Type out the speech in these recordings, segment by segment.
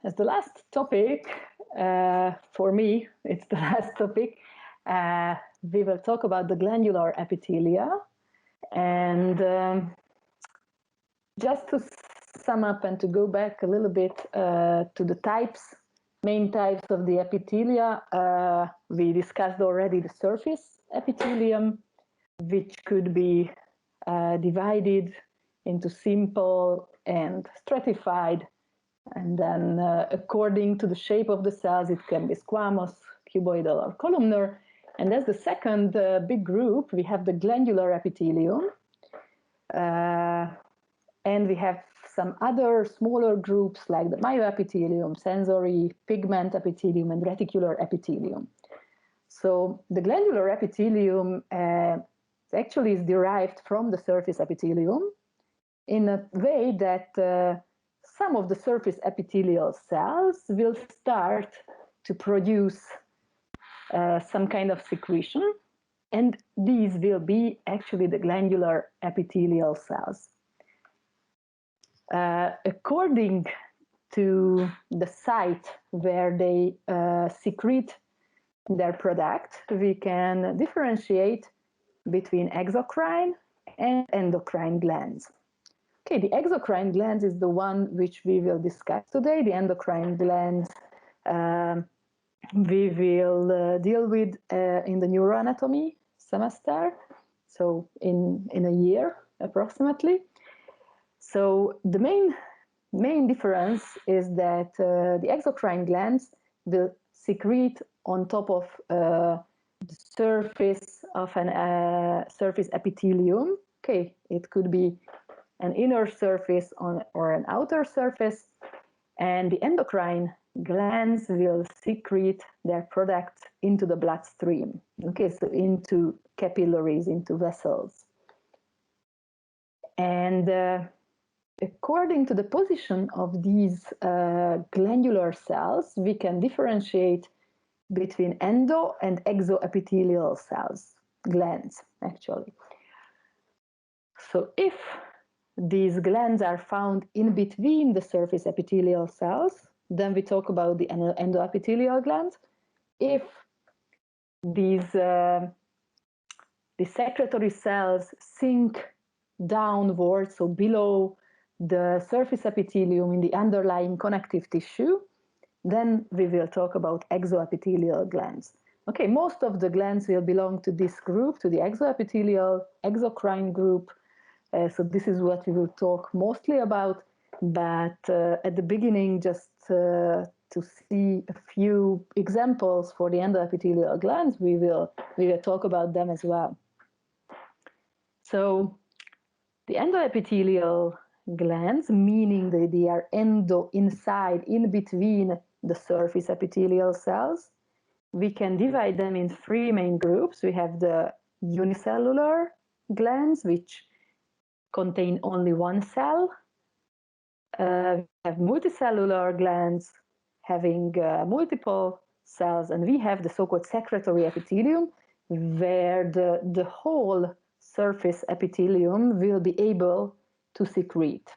as the last topic, for me, it's the last topic, we will talk about the glandular epithelia. And just to sum up and to go back a little bit to the main types of the epithelia, we discussed already the surface epithelium, which could be divided into simple and stratified. And then according to the shape of the cells, it can be squamous, cuboidal, or columnar. And as the second big group, we have the glandular epithelium. And we have some other smaller groups like the myoepithelium, sensory, pigment epithelium, and reticular epithelium. So the glandular epithelium actually is derived from the surface epithelium in a way that some of the surface epithelial cells will start to produce some kind of secretion, and these will be actually the glandular epithelial cells. According to the site where they secrete their product, we can differentiate between exocrine and endocrine glands. Okay, the exocrine glands is the one which we will discuss today. The endocrine glands we will deal with in the neuroanatomy semester, so in a year approximately. So the main difference is that the exocrine glands will secrete on top of the surface of an surface epithelium. Okay, it could be an inner surface or an outer surface, and the endocrine glands will secrete their product into the bloodstream. Okay, so into capillaries, into vessels. And according to the position of these glandular cells, we can differentiate between endo and exoepithelial cells, glands actually. So if these glands are found in between the surface epithelial cells, then we talk about the endoepithelial glands. If these the secretory cells sink downwards, so below the surface epithelium in the underlying connective tissue, then we will talk about exoepithelial glands. Okay, most of the glands will belong to this group, to the exoepithelial, exocrine group. So this is what we will talk mostly about, but at the beginning, just to see a few examples for the endoepithelial glands, we will talk about them as well. So the endoepithelial glands, meaning that they are inside, in between the surface epithelial cells, we can divide them in three main groups. We have the unicellular glands, which contain only one cell. We have multicellular glands having multiple cells, and we have the so-called secretory epithelium, where the whole surface epithelium will be able to secrete.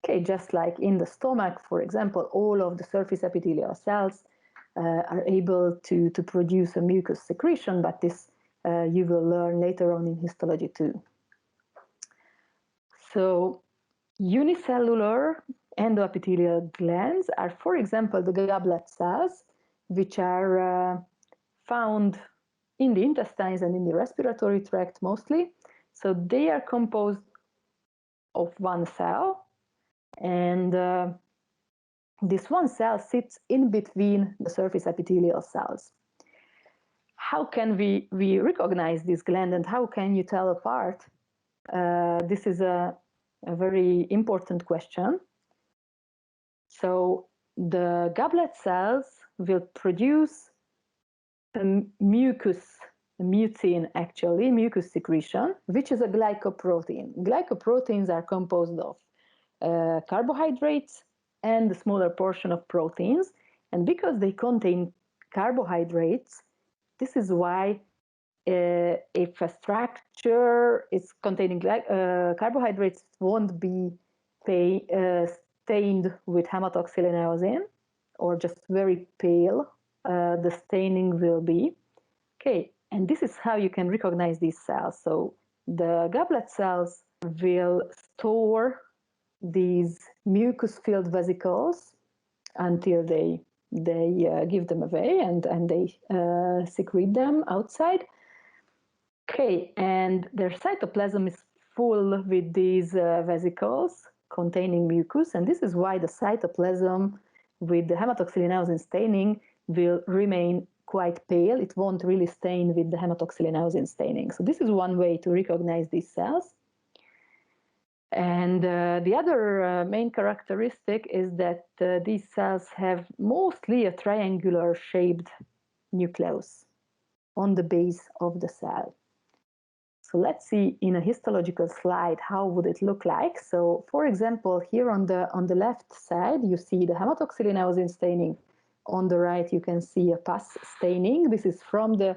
Okay, just like in the stomach, for example, all of the surface epithelial cells are able to produce a mucus secretion, but this you will learn later on in histology too. So unicellular endoepithelial glands are, for example, the goblet cells, which are found in the intestines and in the respiratory tract mostly. So they are composed of one cell, and this one cell sits in between the surface epithelial cells. How can we recognize this gland, and how can you tell apart? This is a very important question. So the goblet cells will produce a mucus secretion, which is a glycoprotein. Glycoproteins are composed of carbohydrates and a smaller portion of proteins. And because they contain carbohydrates, this is why if a structure is containing carbohydrates, won't be stained with hematoxylin eosin, or just very pale, the staining will be. Okay, and this is how you can recognize these cells. So the goblet cells will store these mucus-filled vesicles until they give them away and they secrete them outside. Okay, and their cytoplasm is full with these vesicles containing mucus, and this is why the cytoplasm with the hematoxylin eosin staining will remain quite pale. It won't really stain with the hematoxylin eosin staining. So this is one way to recognize these cells. And the other main characteristic is that these cells have mostly a triangular shaped nucleus on the base of the cell. So let's see in a histological slide how would it look like. So for example, here on the left side you see the hematoxylin eosin staining. On the right you can see a pus staining. This is from the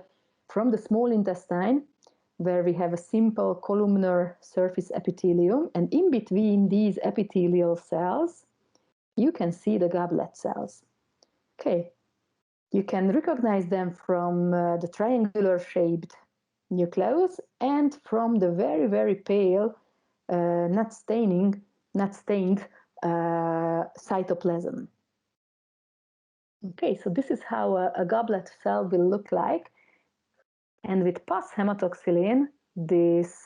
small intestine, where we have a simple columnar surface epithelium, and in between these epithelial cells you can see the goblet cells. Okay, you can recognize them from the triangular shaped nucleus and from the very, very pale, not stained cytoplasm. Okay, so this is how a goblet cell will look like. And with pus hematoxylin, this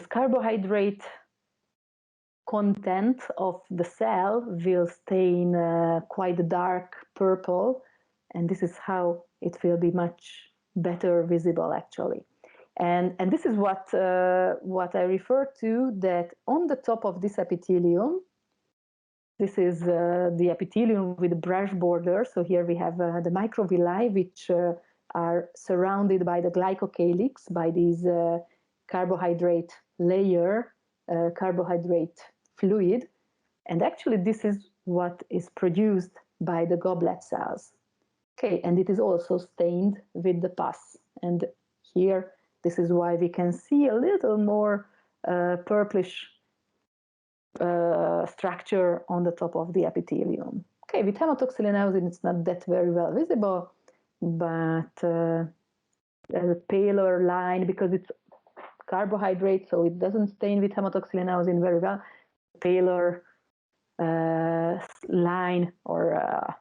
carbohydrate content of the cell will stain quite dark purple, and this is how it will be much better visible actually. And this is what I refer to, that on the top of this epithelium, this is the epithelium with the brush border. So here we have the microvilli, which are surrounded by the glycocalyx, by these carbohydrate layer, carbohydrate fluid. And actually this is what is produced by the goblet cells. Okay, and it is also stained with the pus. And here, this is why we can see a little more purplish structure on the top of the epithelium. Okay, with hematoxylin eosin, it's not that very well visible, but there's a paler line because it's carbohydrate, so it doesn't stain with hematoxylin eosin very well. Paler line or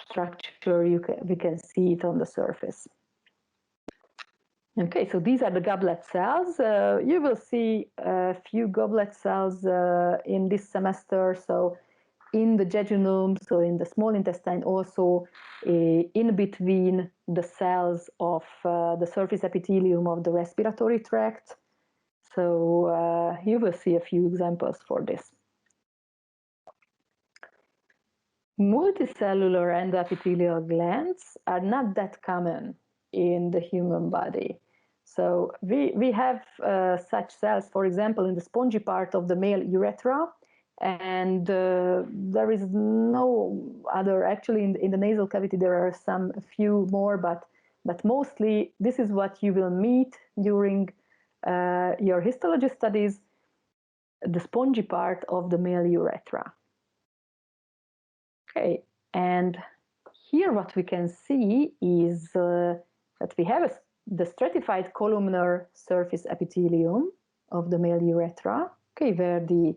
structure, we can see it on the surface. Okay, so these are the goblet cells. You will see a few goblet cells in this semester. So in the jejunum, so in the small intestine, also in between the cells of the surface epithelium of the respiratory tract. So you will see a few examples for this. Multicellular endoepithelial glands are not that common in the human body. So we have such cells, for example, in the spongy part of the male urethra, and there is no other, actually in the nasal cavity there are a few more, but mostly this is what you will meet during your histology studies, the spongy part of the male urethra. Okay, and here what we can see is that we have the stratified columnar surface epithelium of the male urethra, okay, where the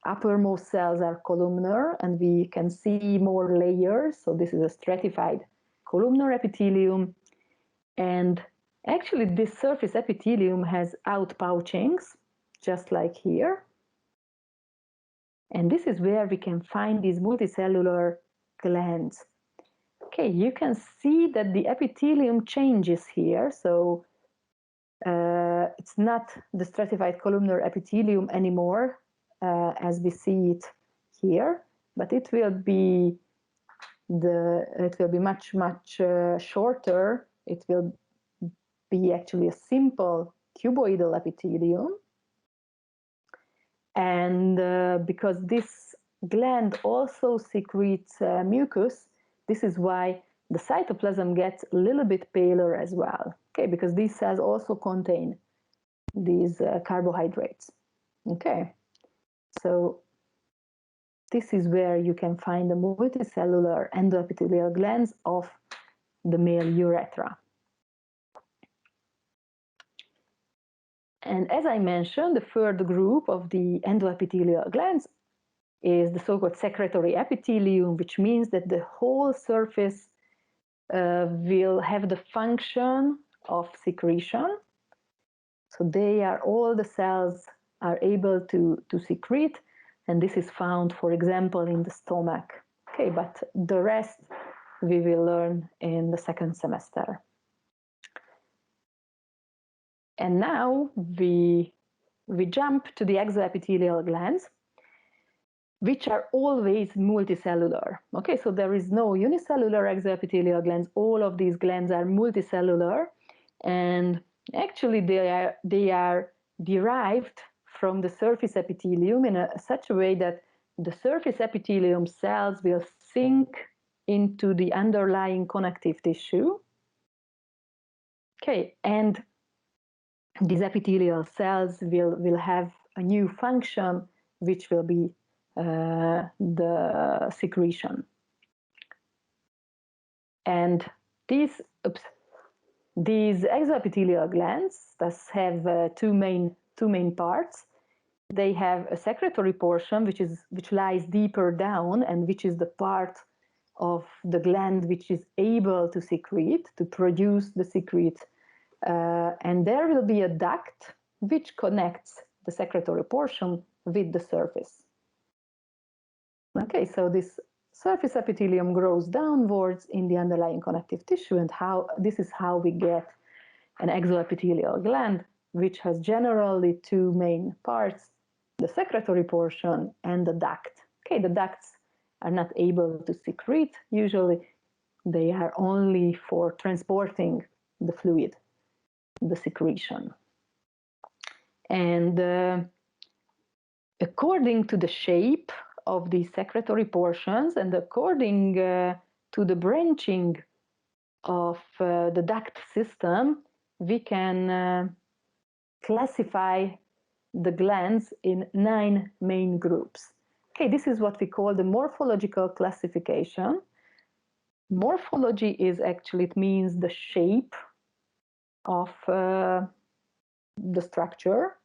uppermost cells are columnar and we can see more layers. So this is a stratified columnar epithelium. And actually this surface epithelium has outpouchings, just like here. And this is where we can find these multicellular glands. Okay, you can see that the epithelium changes here. So it's not the stratified columnar epithelium anymore as we see it here, but it will be much shorter. It will be actually a simple cuboidal epithelium. And because this gland also secretes mucus, this is why the cytoplasm gets a little bit paler as well, okay, because these cells also contain these carbohydrates. Okay, so this is where you can find the multicellular endoepithelial glands of the male urethra. And as I mentioned, the third group of the endoepithelial glands is the so-called secretory epithelium, which means that the whole surface will have the function of secretion. So all the cells are able to secrete, and this is found, for example, in the stomach. Okay, but the rest we will learn in the second semester. And now we jump to the exoepithelial glands, which are always multicellular. Okay, so there is no unicellular exoepithelial glands. All of these glands are multicellular, and actually they are derived from the surface epithelium in such a way that the surface epithelium cells will sink into the underlying connective tissue. Okay, and these epithelial cells will have a new function, which will be the secretion. And these exoepithelial glands thus have two main parts. They have a secretory portion, which lies deeper down, and which is the part of the gland which is able to secrete, to produce the secrete. And there will be a duct which connects the secretory portion with the surface. Okay, so this surface epithelium grows downwards in the underlying connective tissue, and this is how we get an exoepithelial gland, which has generally two main parts, the secretory portion and the duct. Okay, the ducts are not able to secrete usually. They are only for transporting the fluid, the secretion. And according to the shape of these secretory portions and according to the branching of the duct system, we can classify the glands in 9 main groups. Okay, this is what we call the morphological classification. Morphology is actually, it means the shape of the structure.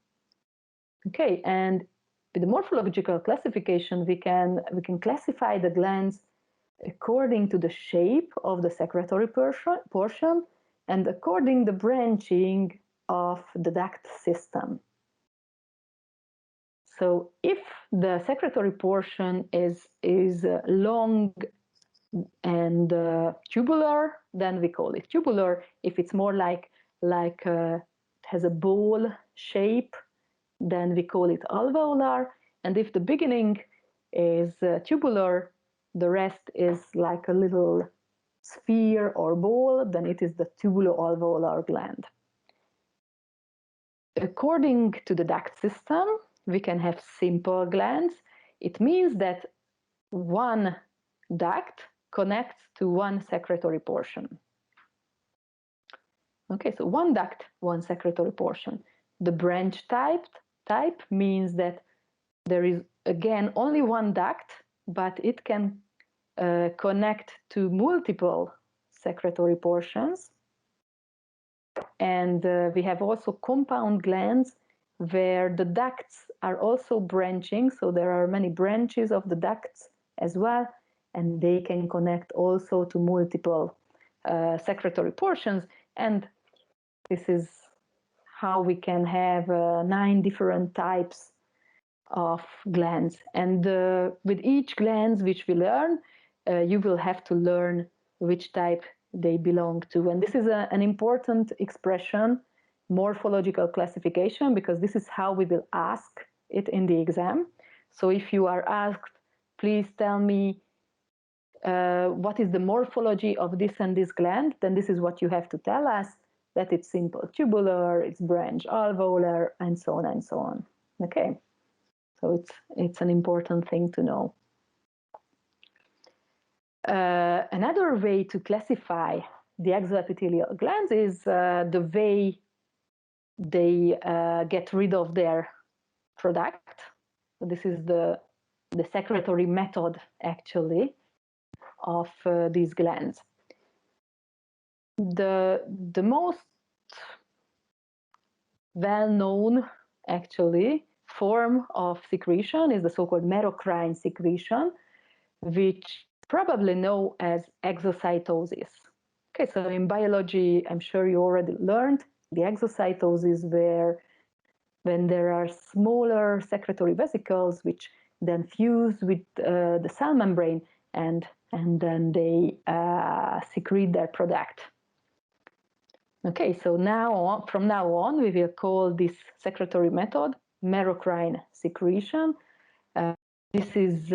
Okay, and with the morphological classification, we can classify the glands according to the shape of the secretory portion and according the branching of the duct system. So if the secretory portion is long and tubular, then we call it tubular. If it's more like it has a bowl shape, then we call it alveolar. And if the beginning is tubular, the rest is like a little sphere or ball, then it is the tubulo-alveolar gland. According to the duct system, we can have simple glands. It means that one duct connects to one secretory portion. Okay, so one duct, one secretory portion. The branch type means that there is, again, only one duct, but it can connect to multiple secretory portions. And we have also compound glands where the ducts are also branching, so there are many branches of the ducts as well, and they can connect also to multiple secretory portions. And this is how we can have 9 different types of glands. And with each glands which we learn, you will have to learn which type they belong to. And this is an important expression, morphological classification, because this is how we will ask it in the exam. So if you are asked, please tell me what is the morphology of this and this gland, then this is what you have to tell us, that it's simple tubular, it's branch alveolar, and so on and so on. Okay, so it's an important thing to know. Another way to classify the exoepithelial glands is the way they get rid of their product. This is the the secretory method, actually, of these glands. The most well-known, actually, form of secretion is the so-called merocrine secretion, which probably know as exocytosis. Okay, so in biology, I'm sure you already learned the exocytosis, where when there are smaller secretory vesicles which then fuse with the cell membrane, and then they secrete their product. Okay, so from now on, we will call this secretory method merocrine secretion. This is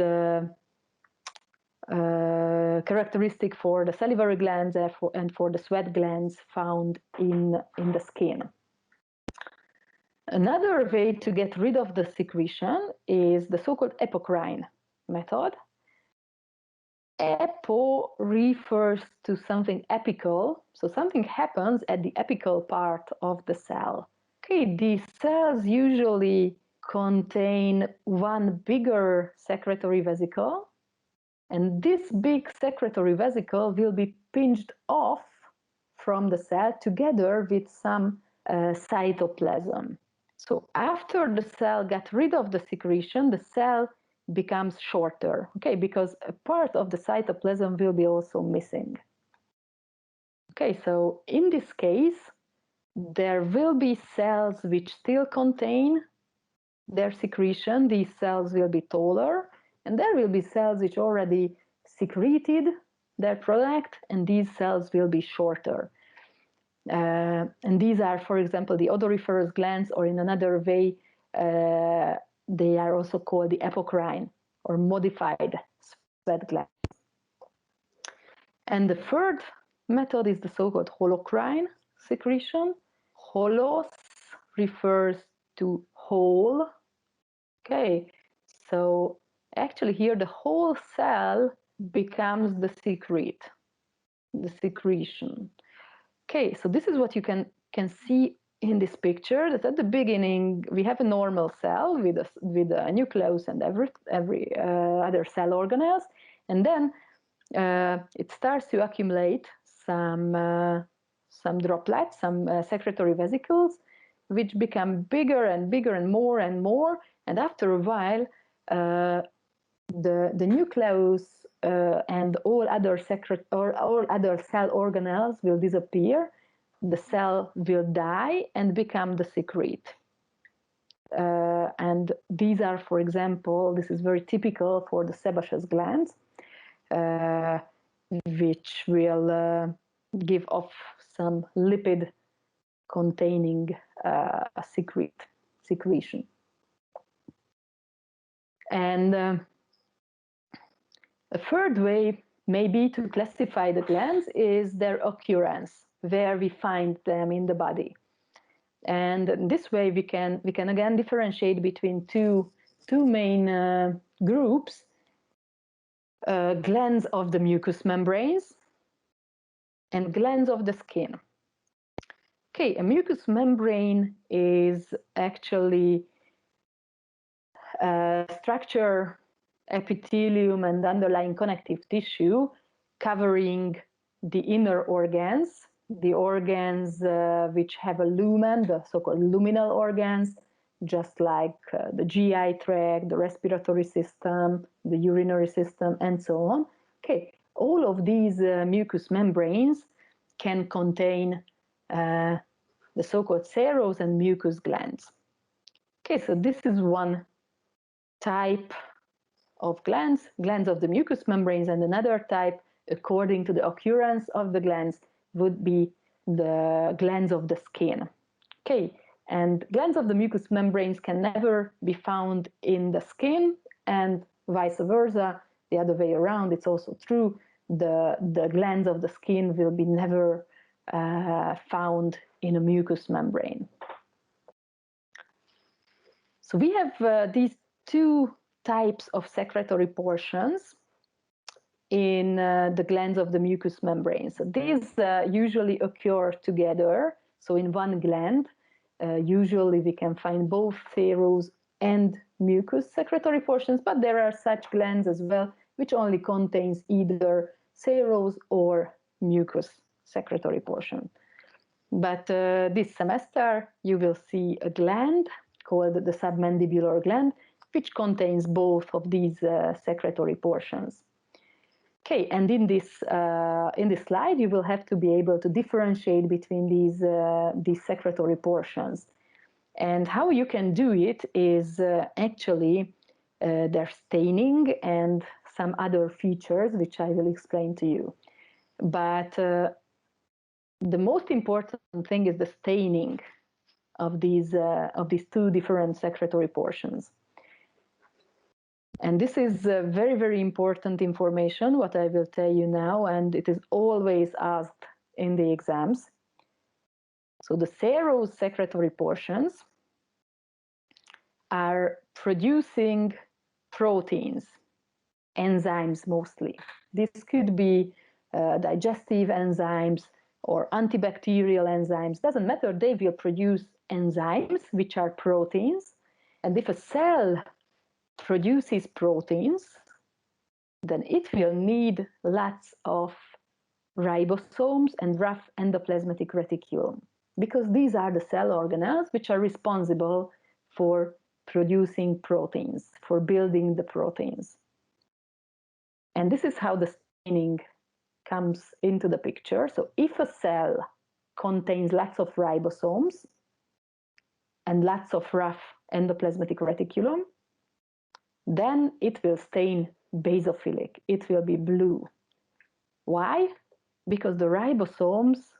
characteristic for the salivary glands and for the sweat glands found in the skin. Another way to get rid of the secretion is the so-called apocrine method. Apo refers to something apical, so something happens at the apical part of the cell. Okay, these cells usually contain one bigger secretory vesicle, and this big secretory vesicle will be pinched off from the cell together with some cytoplasm. So after the cell got rid of the secretion, the cell becomes shorter, okay, because a part of the cytoplasm will be also missing. Okay, so in this case, there will be cells which still contain their secretion. These cells will be taller, and there will be cells which already secreted their product, and these cells will be shorter. And these are, for example, the odoriferous glands, or in another way, they are also called the apocrine or modified sweat glands. And the third method is the so-called holocrine secretion. Holos refers to whole. Okay, so actually here the whole cell becomes the secretion. Okay, so this is what you can see in this picture, that at the beginning we have a normal cell with a nucleus and every other cell organelles, and then it starts to accumulate some droplets, some secretory vesicles, which become bigger and bigger and more, and after a while the nucleus and all other cell organelles will disappear. The cell will die and become the secrete. And these are, for example, this is very typical for the sebaceous glands, which will give off some lipid containing secretion. And a third way maybe to classify the glands is their occurrence, where we find them in the body. And this way we can again differentiate between two main groups, glands of the mucous membranes and glands of the skin. Okay, a mucous membrane is actually a structure, epithelium and underlying connective tissue covering the inner organs, the organs which have a lumen, the so-called luminal organs, just like the GI tract, the respiratory system, the urinary system, and so on. Okay, all of these mucous membranes can contain the so-called serous and mucous glands. Okay, so this is one type of glands of the mucous membranes, and another type, according to the occurrence of the glands, would be the glands of the skin. Okay, and glands of the mucous membranes can never be found in the skin, and vice versa, the other way around, it's also true. The glands of the skin will be never found in a mucous membrane. So we have these two types of secretory portions in the glands of the mucous membrane. So these usually occur together. So in one gland, usually we can find both serous and mucus secretory portions, but there are such glands as well which only contains either serous or mucus secretory portion. But this semester you will see a gland called the submandibular gland, which contains both of these secretory portions. Okay, and in this slide you will have to be able to differentiate between these secretory portions. And how you can do it is actually their staining and some other features which I will explain to you. But the most important thing is the staining of these two different secretory portions. And this is very, very important information, what I will tell you now, and it is always asked in the exams. So the serous secretory portions are producing proteins, enzymes mostly. This could be digestive enzymes or antibacterial enzymes, doesn't matter, they will produce enzymes which are proteins. And if a cell produces proteins, then it will need lots of ribosomes and rough endoplasmatic reticulum, because these are the cell organelles which are responsible for producing proteins, for building the proteins. And this is how the staining comes into the picture. So if a cell contains lots of ribosomes and lots of rough endoplasmatic reticulum, then it will stain basophilic. It will be blue. Why? Because the ribosomes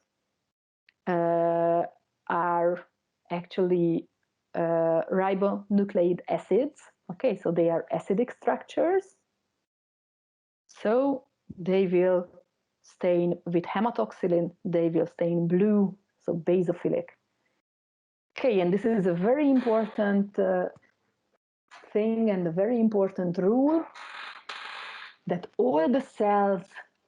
are actually ribonucleic acids. Okay, so they are acidic structures. So they will stain with hematoxylin, they will stain blue, so basophilic. Okay, and this is a very important thing and a very important rule, that all the cells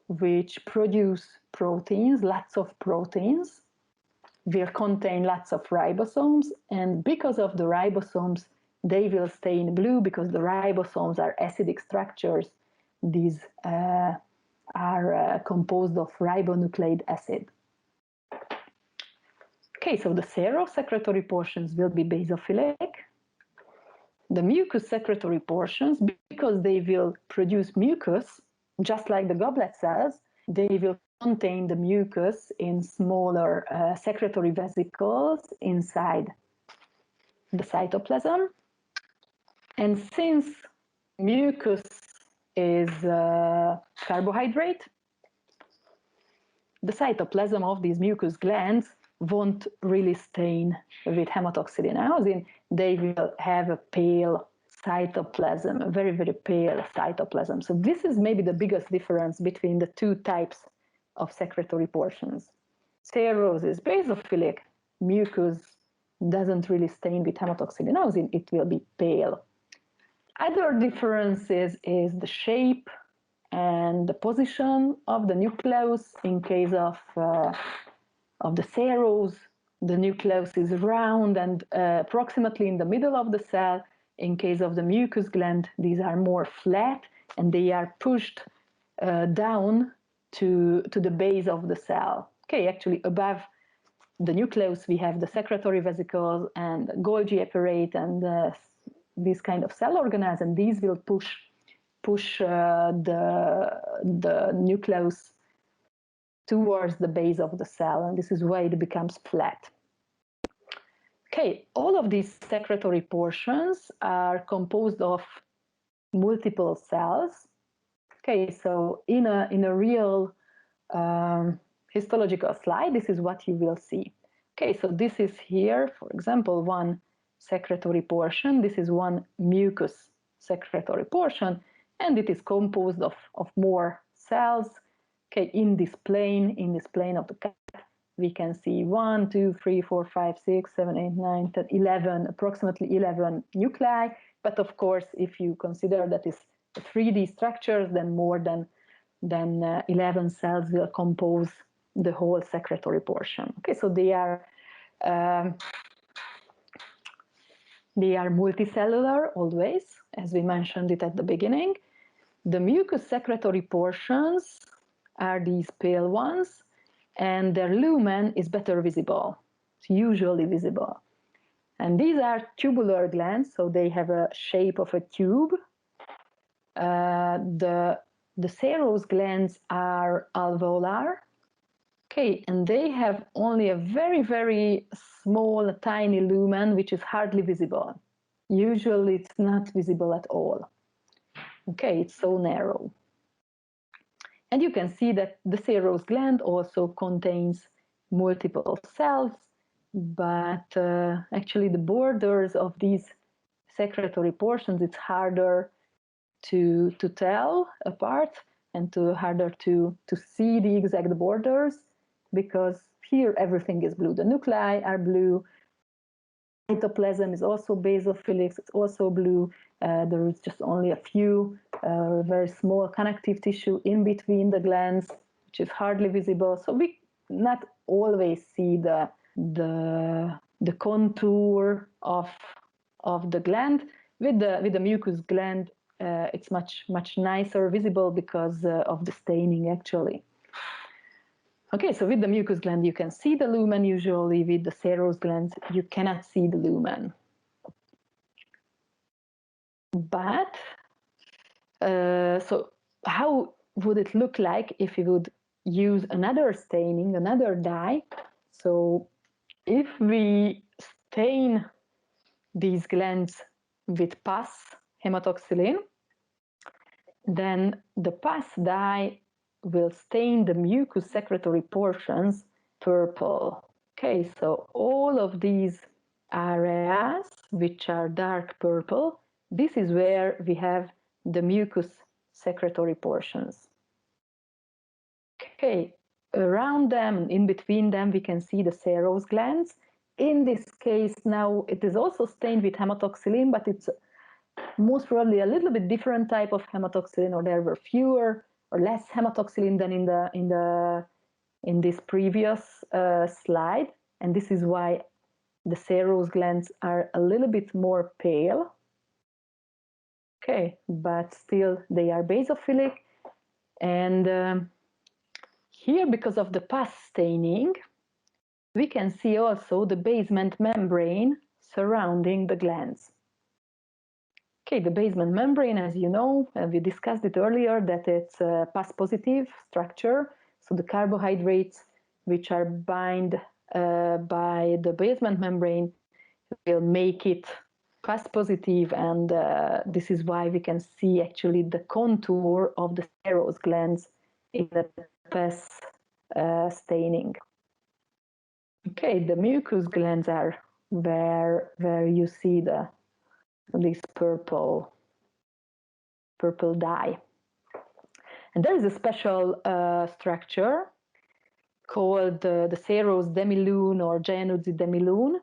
which produce proteins, lots of proteins, will contain lots of ribosomes, and because of the ribosomes, they will stain blue, because the ribosomes are acidic structures. These are composed of ribonucleic acid. Okay, so the serous secretory portions will be basophilic. The mucus secretory portions, because they will produce mucus, just like the goblet cells, they will contain the mucus in smaller secretory vesicles inside the cytoplasm. And since mucus is carbohydrate, the cytoplasm of these mucus glands won't really stain with hematoxylin. They will have a pale cytoplasm, a very, very pale cytoplasm. So this is maybe the biggest difference between the two types of secretory portions. Serous is basophilic, mucus doesn't really stain with hematoxylin, it will be pale. Other differences is the shape and the position of the nucleus. In case of the serous, the nucleus is round and approximately in the middle of the cell. In case of the mucus gland, these are more flat and they are pushed down to the base of the cell. Okay, actually above the nucleus we have the secretory vesicles and Golgi apparate and these kind of cell organelles, and these will push the nucleus towards the base of the cell, and this is why it becomes flat. Okay, all of these secretory portions are composed of multiple cells. Okay, so in a real histological slide, this is what you will see. Okay, so this is here, for example, one secretory portion. This is one mucus secretory portion, and it is composed of more cells. Okay, in this plane of the cat, we can see 1, 2, 3, 4, 5, 6, 7, 8, 9, 10, 11, approximately 11 nuclei. But of course, if you consider that is 3D structures, then more than 11 cells will compose the whole secretory portion. Okay, so they are They are multicellular always, as we mentioned it at the beginning. The mucous secretory portions are these pale ones, and their lumen is better visible. It's usually visible. And these are tubular glands, so they have a shape of a tube. The serous glands are alveolar, okay, and they have only a very, very small, tiny lumen, which is hardly visible. Usually it's not visible at all. Okay, it's so narrow. And you can see that the serous gland also contains multiple cells, but actually the borders of these secretory portions, it's harder to tell apart and harder to see the exact borders, because here everything is blue. The nuclei are blue. Cytoplasm is also basophilic, it's also blue. There is just only a few very small connective tissue in between the glands, which is hardly visible. So we not always see the contour of the gland. With the mucous gland, it's much nicer visible because of the staining actually. Okay, so with the mucous gland you can see the lumen usually. With the serous glands you cannot see the lumen. But so how would it look like if we would use another staining, another dye? So if we stain these glands with pus hematoxylin, then the pus dye will stain the mucous secretory portions purple. Okay, so all of these areas which are dark purple, this is where we have the mucous secretory portions. Okay, around them, in between them, we can see the serous glands. In this case now it is also stained with hematoxylin, but it's most probably a little bit different type of hematoxylin, or there were fewer or less hematoxylin than in this previous slide, and this is why the serous glands are a little bit more pale. Okay, but still they are basophilic, and here, because of the pus staining, we can see also the basement membrane surrounding the glands. Okay, the basement membrane, as you know, we discussed it earlier, that it's a pus-positive structure. So the carbohydrates which are bound by the basement membrane will make it pus-positive, and this is why we can see actually the contour of the serous glands in the pus staining. Okay, the mucous glands are where you see this purple dye. And there is a special structure called the serous demilune or Giannuzzi demilune,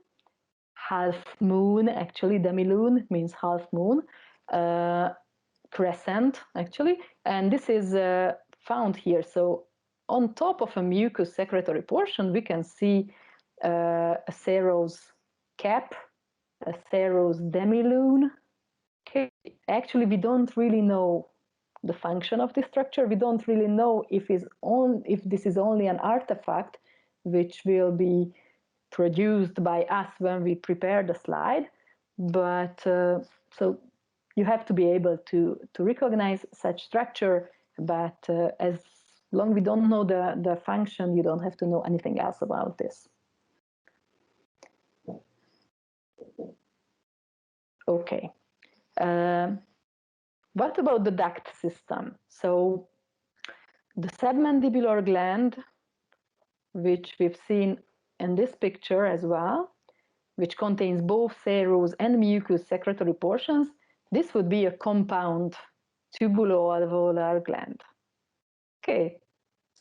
half moon actually. Demilune means half moon, crescent actually, and this is found here. So on top of a mucous secretory portion we can see a serous cap, a serous demilune. Okay, actually we don't really know the function of this structure. We don't really know if this is only an artifact which will be produced by us when we prepare the slide, but so you have to be able to recognize such structure, but as long as we don't know the function, you don't have to know anything else about this. Okay. What about the duct system? So the submandibular gland, which we've seen in this picture as well, which contains both serous and mucous secretory portions, this would be a compound tubulo-alveolar gland. Okay,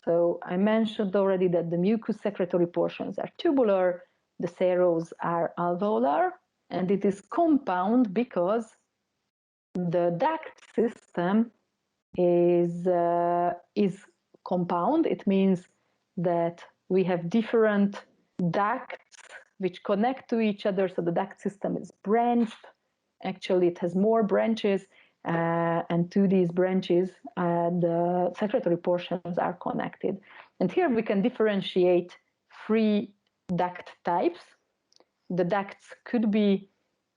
so I mentioned already that the mucous secretory portions are tubular, the serous are alveolar, and it is compound because the duct system is compound. It means that we have different ducts which connect to each other, so the duct system is branched. Actually, it has more branches, and to these branches, the secretory portions are connected. And here we can differentiate 3 duct types. The ducts could be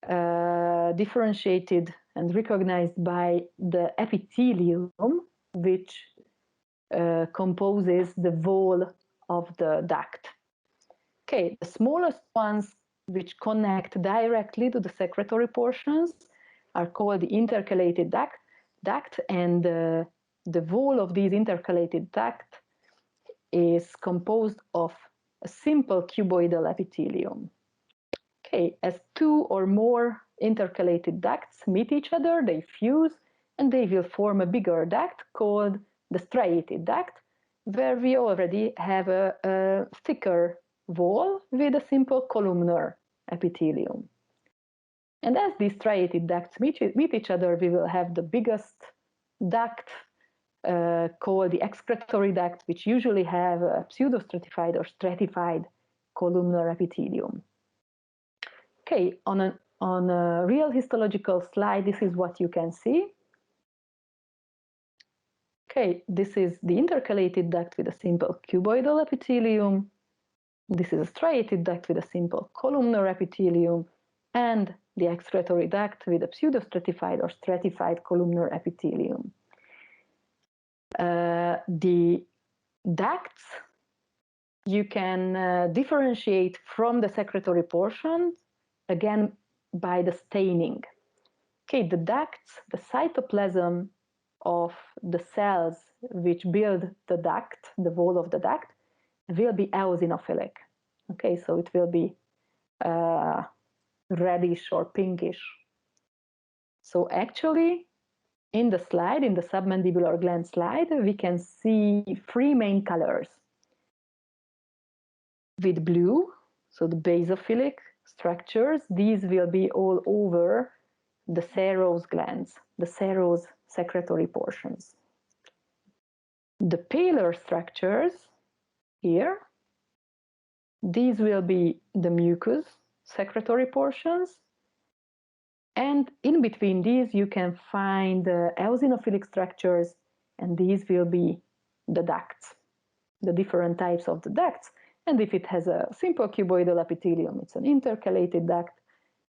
differentiated and recognized by the epithelium, which composes the wall of the duct. Okay, the smallest ones, which connect directly to the secretory portions, are called the intercalated duct, and the wall of these intercalated duct is composed of a simple cuboidal epithelium. Okay, as 2 or more intercalated ducts meet each other, they fuse, and they will form a bigger duct called the striated duct, where we already have a thicker wall with a simple columnar epithelium. And as these striated ducts meet each other, we will have the biggest duct called the excretory duct, which usually have a pseudostratified or stratified columnar epithelium. Okay, on a real histological slide, this is what you can see. Okay, this is the intercalated duct with a simple cuboidal epithelium. This is a striated duct with a simple columnar epithelium, and the excretory duct with a pseudostratified or stratified columnar epithelium. The ducts you can differentiate from the secretory portion again by the staining. Okay, the ducts, the cytoplasm of the cells which build the duct, the wall of the duct, will be eosinophilic. Okay, so it will be reddish or pinkish. So actually, in the slide, in the submandibular gland slide, we can see 3 main colors. With blue, so the basophilic structures, these will be all over the serous glands, the serous secretory portions. The paler structures here, these will be the mucous secretory portions, and in between these you can find the eosinophilic structures, and these will be the ducts, the different types of the ducts. And if it has a simple cuboidal epithelium, it's an intercalated duct.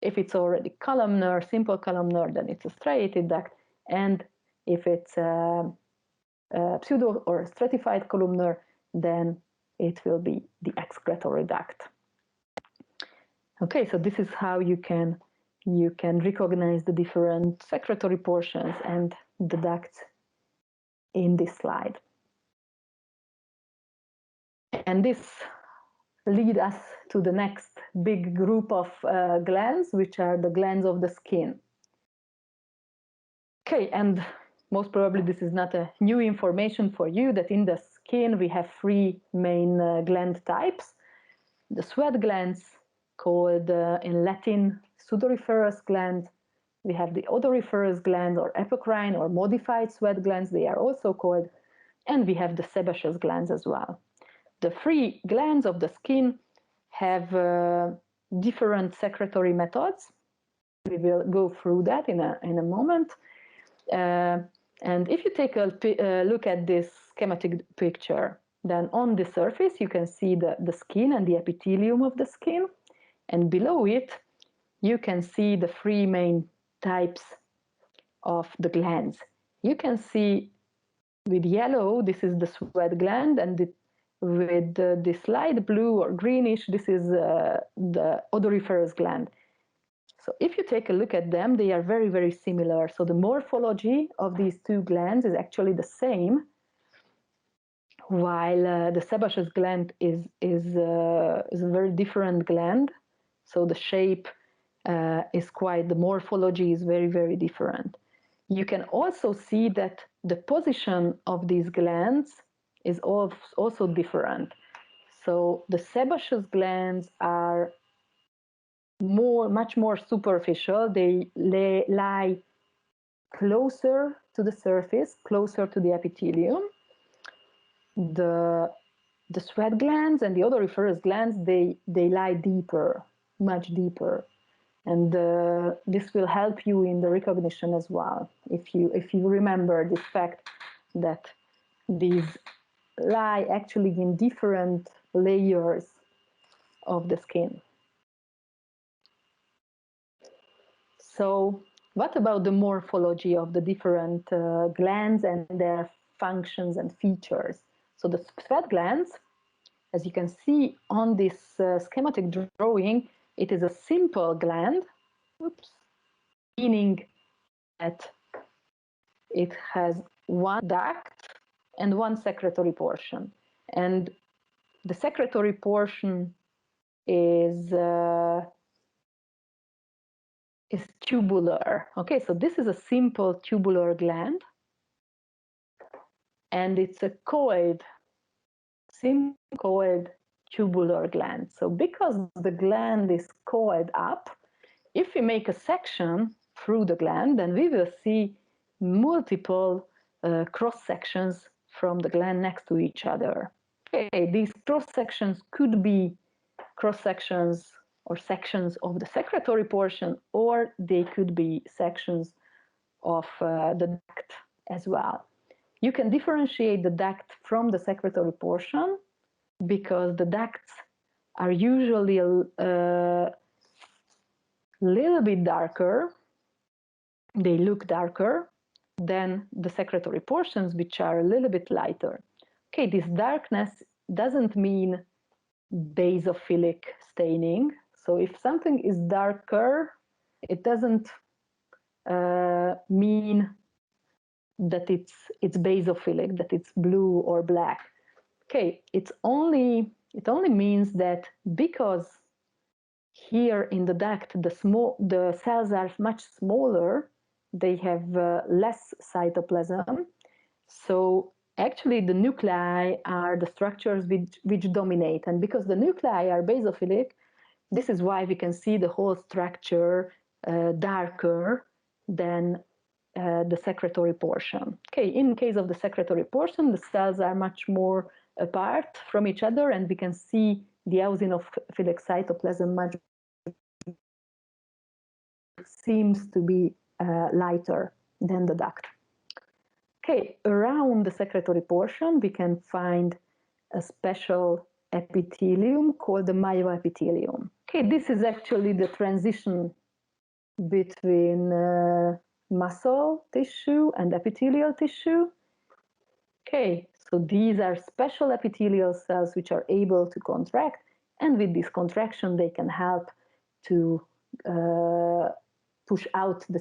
If it's already columnar, simple columnar, then it's a striated duct. And if it's a pseudo or stratified columnar, then it will be the excretory duct. Okay, so this is how you can recognize the different secretory portions and the ducts in this slide. And this leads us to the next big group of glands, which are the glands of the skin. Okay, and most probably this is not a new information for you, that in the skin we have 3 main gland types. The sweat glands, called in Latin sudoriferous glands. We have the odoriferous glands, or apocrine or modified sweat glands, they are also called. And we have the sebaceous glands as well. The 3 glands of the skin have different secretory methods. We will go through that in a moment. And if you take a look at this schematic picture, then on the surface you can see the skin and the epithelium of the skin. And below it, you can see the 3 main types of the glands. You can see with yellow, this is the sweat gland, and with this light blue or greenish, this is the odoriferous gland. So if you take a look at them, they are very, very similar. So the morphology of these 2 glands is actually the same, while the sebaceous gland is a very different gland. So the shape is quite, the morphology is very, very different. You can also see that the position of these glands is also different. So the sebaceous glands are much more superficial. They lie closer to the surface, closer to the epithelium. The the sweat glands and the odoriferous glands, they lie deeper, much deeper. And this will help you in the recognition as well, if you remember this fact that these lie actually in different layers of the skin. So what about the morphology of the different glands and their functions and features? So the sweat glands, as you can see on this schematic drawing, it is a simple gland, meaning that it has one duct and one secretory portion. And the secretory portion is tubular. Okay, so this is a simple tubular gland, and it's a simple coed tubular gland. So because the gland is coed up, if we make a section through the gland, then we will see multiple cross sections from the gland next to each other. Okay, these cross sections could be cross sections or sections of the secretory portion, or they could be sections of the duct as well. You can differentiate the duct from the secretory portion because the ducts are usually a little bit darker. They look darker than the secretory portions, which are a little bit lighter. Okay, this darkness doesn't mean basophilic staining. So if something is darker, it doesn't mean that it's basophilic, that it's blue or black. Okay, it only means that because here in the duct the cells are much smaller, they have less cytoplasm. So actually the nuclei are the structures which dominate, and because the nuclei are basophilic, this is why we can see the whole structure darker than the secretory portion. Okay, in case of the secretory portion, the cells are much more apart from each other, and we can see the eosinophilic cytoplasm much seems to be lighter than the duct. Okay, around the secretory portion, we can find a special epithelium called the myoepithelium. Okay, this is actually the transition between muscle tissue and epithelial tissue. Okay, so these are special epithelial cells which are able to contract, and with this contraction they can help to push out the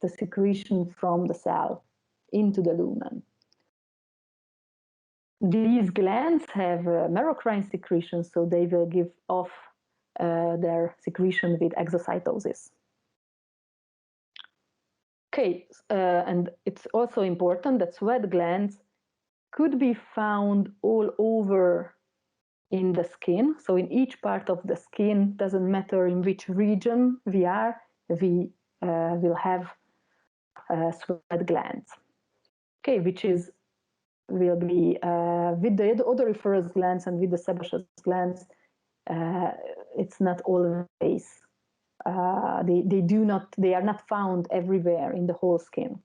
secretion from the cell into the lumen. These glands have merocrine secretion, so they will give off their secretion with exocytosis. Okay, and it's also important that sweat glands could be found all over in the skin. So in each part of the skin, doesn't matter in which region we are, we will have sweat glands. Okay, which will be with the odoriferous glands and with the sebaceous glands. It's not always. They are not found everywhere in the whole skin.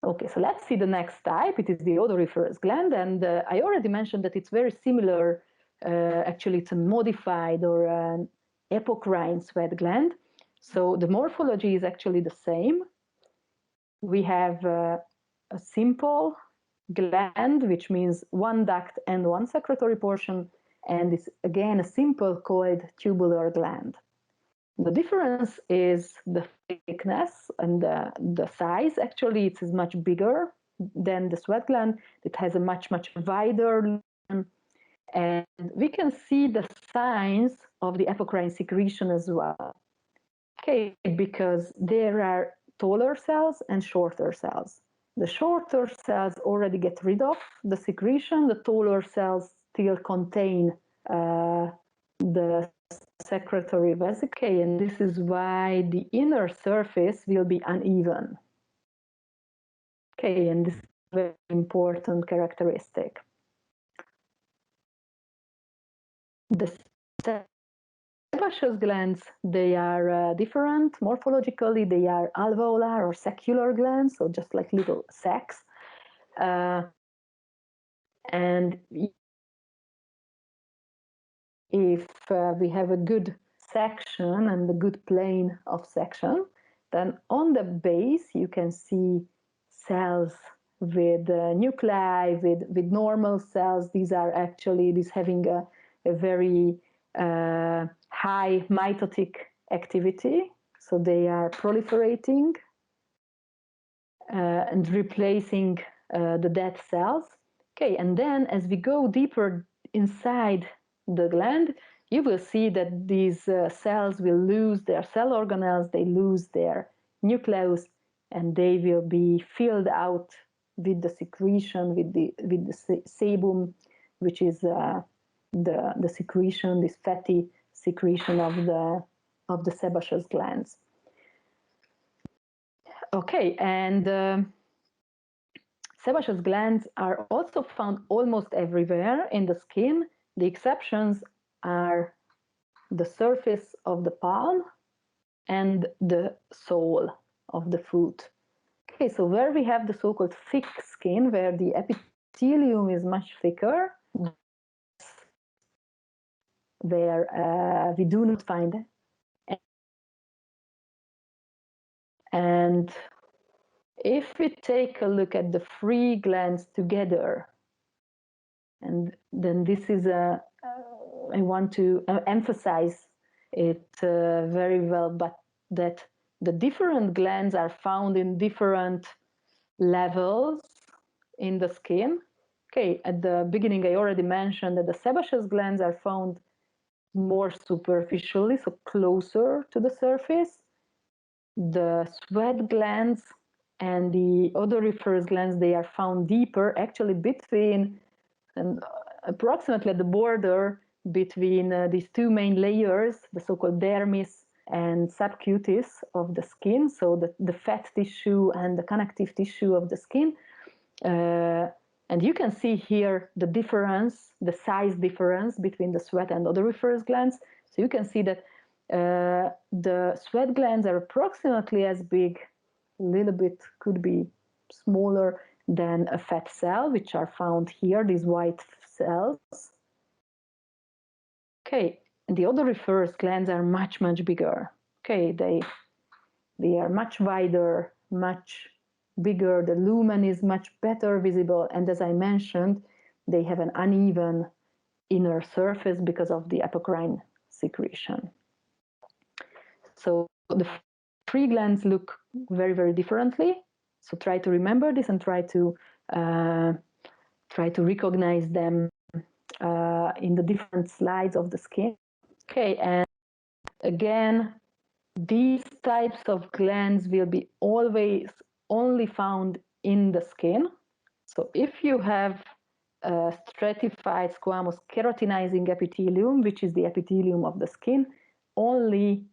Okay, so let's see the next type. It is the odoriferous gland, and I already mentioned that it's very similar. Actually, it's a modified or an apocrine sweat gland. So the morphology is actually the same. We have a simple gland, which means one duct and one secretory portion, and it's again a simple coed tubular gland. The difference is the thickness and the size. Actually, it is much bigger than the sweat gland. It has a much wider lumen, and we can see the signs of the apocrine secretion as well. Okay, because there are taller cells and shorter cells. The shorter cells already get rid of the secretion. The taller cells still contain the secretory vesicle, and this is why the inner surface will be uneven. Okay, and this is a very important characteristic. The sebaceous glands, they are different morphologically. They are alveolar or sacular glands, so just like little sacs. And if we have a good section and a good plane of section, then on the base you can see cells with nuclei, with normal cells. These are actually having a very high mitotic activity, so they are proliferating and replacing the dead cells. Okay, and then as we go deeper inside the gland, you will see that these cells will lose their cell organelles, they lose their nucleus, and they will be filled out with the secretion, with the sebum, which is the secretion, this fatty secretion of the sebaceous glands. Okay, and sebaceous glands are also found almost everywhere in the skin. The exceptions are the surface of the palm and the sole of the foot. Okay, so where we have the so-called thick skin, where the epithelium is much thicker, where we do not find it. And if we take a look at the three glands together, and then this is I want to emphasize it very well, but that the different glands are found in different levels in the skin. Okay, at the beginning I already mentioned that the sebaceous glands are found more superficially, so closer to the surface. The sweat glands and the odoriferous glands, they are found deeper, actually between and approximately at the border between these two main layers, the so-called dermis and subcutis of the skin, so the fat tissue and the connective tissue of the skin. And you can see here the difference, the size difference between the sweat and odoriferous glands. So you can see that the sweat glands are approximately as big, a little bit could be smaller than a fat cell, which are found here, these white cells. Okay, and the odoriferous glands are much, much bigger. Okay, they are much wider, much bigger. The lumen is much better visible, and as I mentioned, they have an uneven inner surface because of the apocrine secretion. So the three glands look very, very differently. So try to remember this and try to recognize them in the different slides of the skin. Okay, and again, these types of glands will be always only found in the skin. So if you have a stratified squamous keratinizing epithelium, which is the epithelium of the skin, only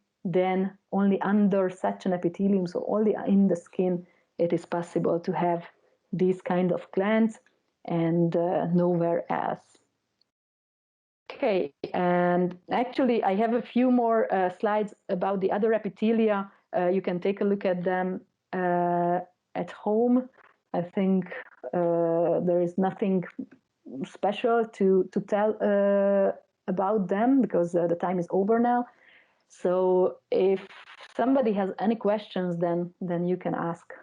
under such an epithelium, so only in the skin, it is possible to have these kind of glands and nowhere else. Okay, and actually I have a few more slides about the other epithelia. You can take a look at them at home. I think there is nothing special to tell about them because the time is over now. So if somebody has any questions, then you can ask.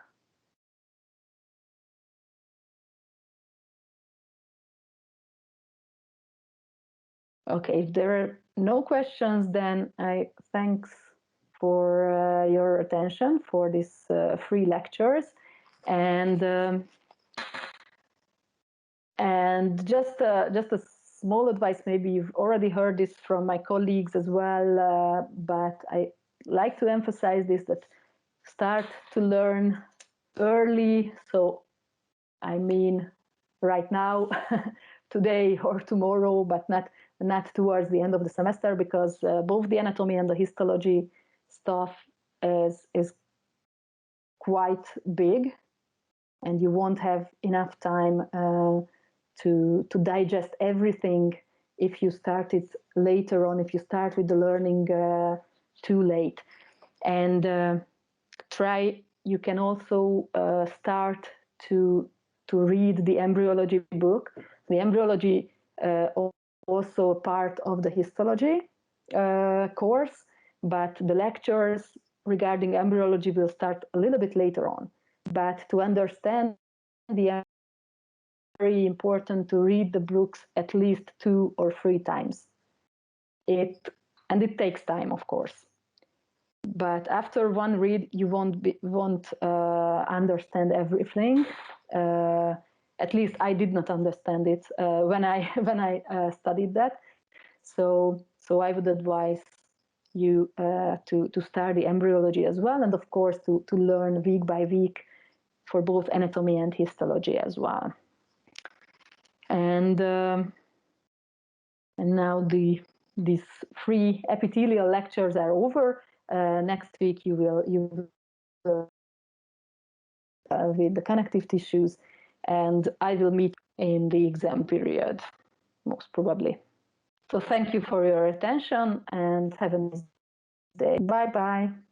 Okay, if there are no questions, then I thanks for your attention for these free lectures, and just a small advice. Maybe you've already heard this from my colleagues as well, but I like to emphasize this: that start to learn early. So, I mean, right now, today or tomorrow, but not towards the end of the semester, because both the anatomy and the histology stuff is quite big, and you won't have enough time to digest everything if you start it later on, if you start with the learning too late. And you can also start to read the embryology book. The embryology also part of the histology course, but the lectures regarding embryology will start a little bit later on. But to understand the very important to read the books at least 2 or 3 times. It takes time, of course. But after one read, you won't understand everything. At least I did not understand it when I studied that. So I would advise you to start the embryology as well, and of course to learn week by week for both anatomy and histology as well. And now these 3 epithelial lectures are over. Next week you will with the connective tissues, and I will meet in the exam period, most probably. So thank you for your attention and have a nice day. Bye-bye.